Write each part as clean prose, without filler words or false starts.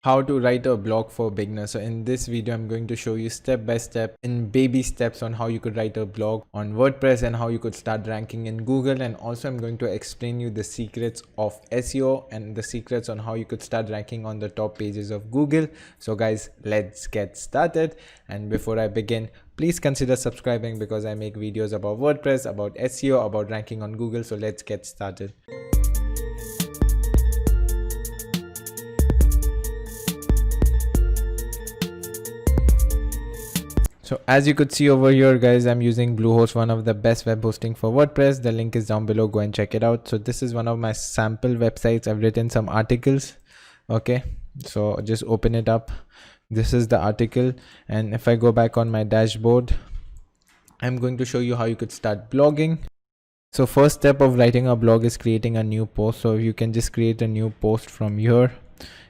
how to write a blog for beginners. So in this video I'm going to show you step by step in baby steps on how you could write a blog on WordPress and how you could start ranking in Google, and also I'm going to explain you the secrets of SEO and the secrets on how you could start ranking on the top pages of Google. So guys, let's get started. And before I begin, please consider subscribing because I make videos about WordPress, about SEO, about ranking on Google. So let's get started. So as you could see over here guys, I'm using Bluehost, one of the best web hosting for WordPress. The link is down below, go and check it out. So this is one of my sample websites. I've written some articles. Okay, so just open it up. This is the article, and if I go back on my dashboard, I'm going to show you how you could start blogging. So first step of writing a blog is creating a new post. So you can just create a new post from here.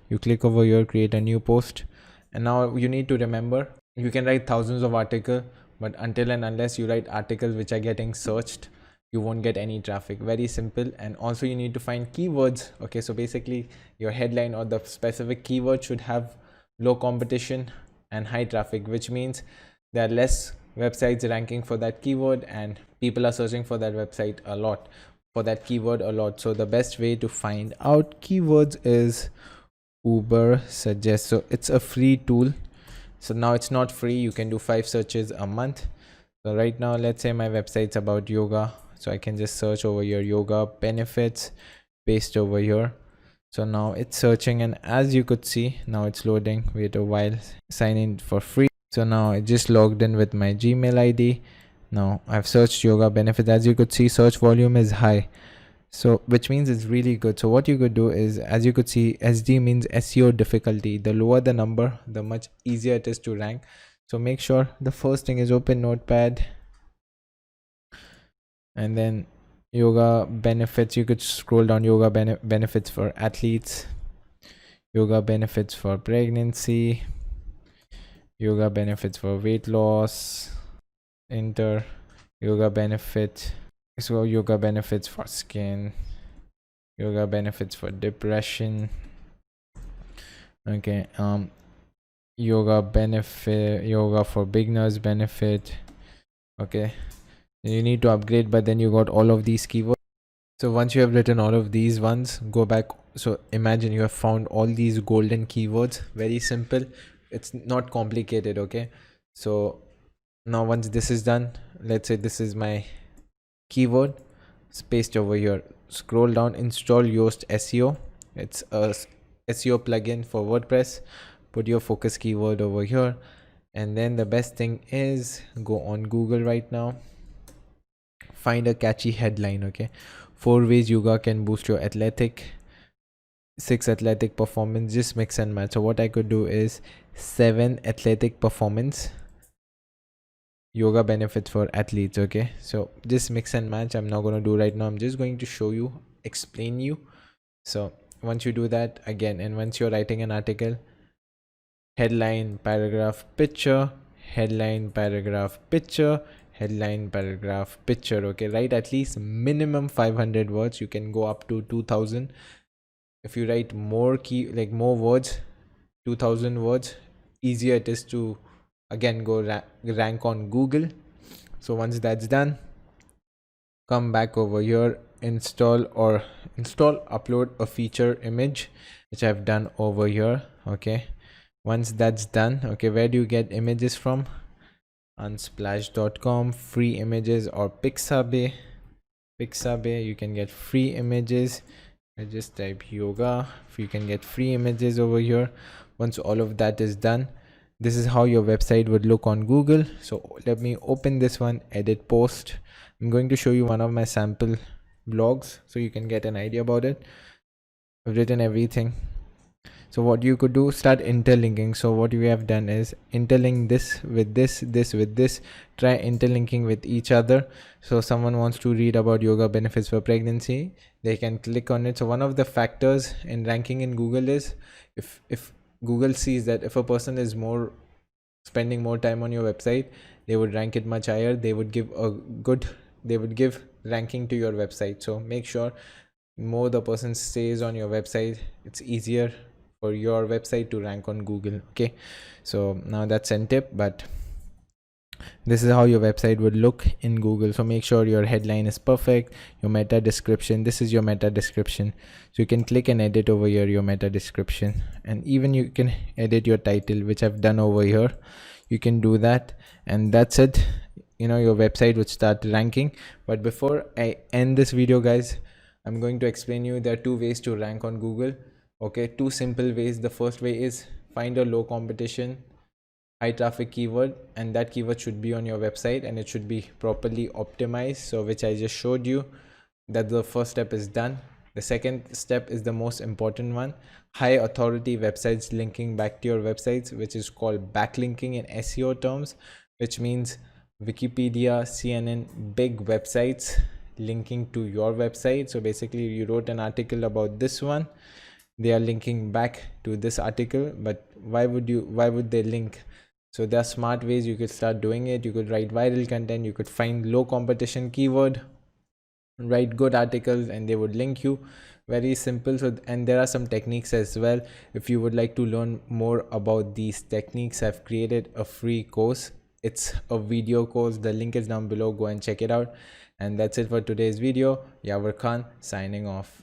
You click over here, create a new post, and now you need to remember, you can write thousands of articles, but until and unless you write articles which are getting searched, you won't get any traffic. Very simple. And also you need to find keywords. Okay, so basically your headline or the specific keyword should have low competition and high traffic, which means there are less websites ranking for that keyword and people are searching for that website a lot, for that keyword a lot. So the best way to find out keywords is Uber Suggest. So it's a free tool. So now it's not free, you can do 5 searches a month. So right now, let's say my website's about yoga, so I can just search over here yoga benefits, paste over here. So now it's searching, and as you could see, now it's loading. Wait a while, sign in for free. So now I just logged in with my Gmail ID. Now I've searched yoga benefits. As you could see, search volume is high, so which means it's really good. So what you could do is, as you could see, SD means SEO difficulty. The lower the number, the much easier it is to rank. So make sure the first thing is open Notepad, and then yoga benefits. You could scroll down yoga benefits for athletes, yoga benefits for pregnancy, yoga benefits for weight loss, enter yoga benefit. So yoga benefits for skin, yoga benefits for depression. Okay, yoga benefit, yoga for beginners benefit. Okay, you need to upgrade, but then you got all of these keywords. So once you have written all of these ones, go back. So imagine you have found all these golden keywords. Very simple, it's not complicated. Okay, so now once this is done, let's say this is my keyword, paste over here, scroll down, install Yoast SEO. It's a SEO plugin for WordPress. Put your focus keyword over here, and then the best thing is go on Google right now, find a catchy headline. Okay, 4 ways yoga can boost your athletic, 6 athletic performance. Just mix and match. So what I could do is 7 athletic performance yoga benefits for athletes. Okay, so just mix and match. I'm not going to do right now, I'm just going to show you, explain you. So once you do that again, and once you're writing an article, headline, paragraph, picture, headline, paragraph, picture, headline, paragraph, picture. Okay, write at least minimum 500 words. You can go up to 2000 if you write more more words. 2000 words, easier it is to again go rank on Google. So once that's done, come back over here, upload a feature image, which I've done over here. Okay, once that's done, okay, where do you get images from? Unsplash.com, free images, or Pixabay. You can get free images. I just type yoga, you can get free images over here. Once all of that is done, this is how your website would look on Google. So let me open this one, edit post. I'm going to show you one of my sample blogs so you can get an idea about it. I've written everything. So what you could do, start interlinking. So what we have done is interlink this with this with this. Try interlinking with each other. So someone wants to read about yoga benefits for pregnancy, they can click on it. So one of the factors in ranking in Google is if Google sees that if a person is spending more time on your website, they would rank it much higher. They would give ranking to your website. So make sure more the person stays on your website, it's easier for your website to rank on Google. Okay, so now that's a tip, but this is how your website would look in Google. So make sure your headline is perfect, your meta description, this is your meta description, so you can click and edit over here your meta description, and even you can edit your title, which I've done over here. You can do that, and that's it. Your website would start ranking. But before I end this video, guys, I'm going to explain you there are two ways to rank on Google. Okay, two simple ways. The first way is find a low competition, high traffic keyword, and that keyword should be on your website and it should be properly optimized, so which I just showed you. That the first step is done. The second step is the most important one: high authority websites linking back to your websites, which is called backlinking in SEO terms, which means Wikipedia, CNN, big websites linking to your website. So basically you wrote an article about this one, they are linking back to this article, but why would they link? So there are smart ways you could start doing it. You could write viral content, you could find low competition keyword, write good articles, and they would link you. Very simple. So, and there are some techniques as well. If you would like to learn more about these techniques, I've created a free course. It's a video course, the link is down below, go and check it out. And that's it for today's video. Yavar Khan signing off.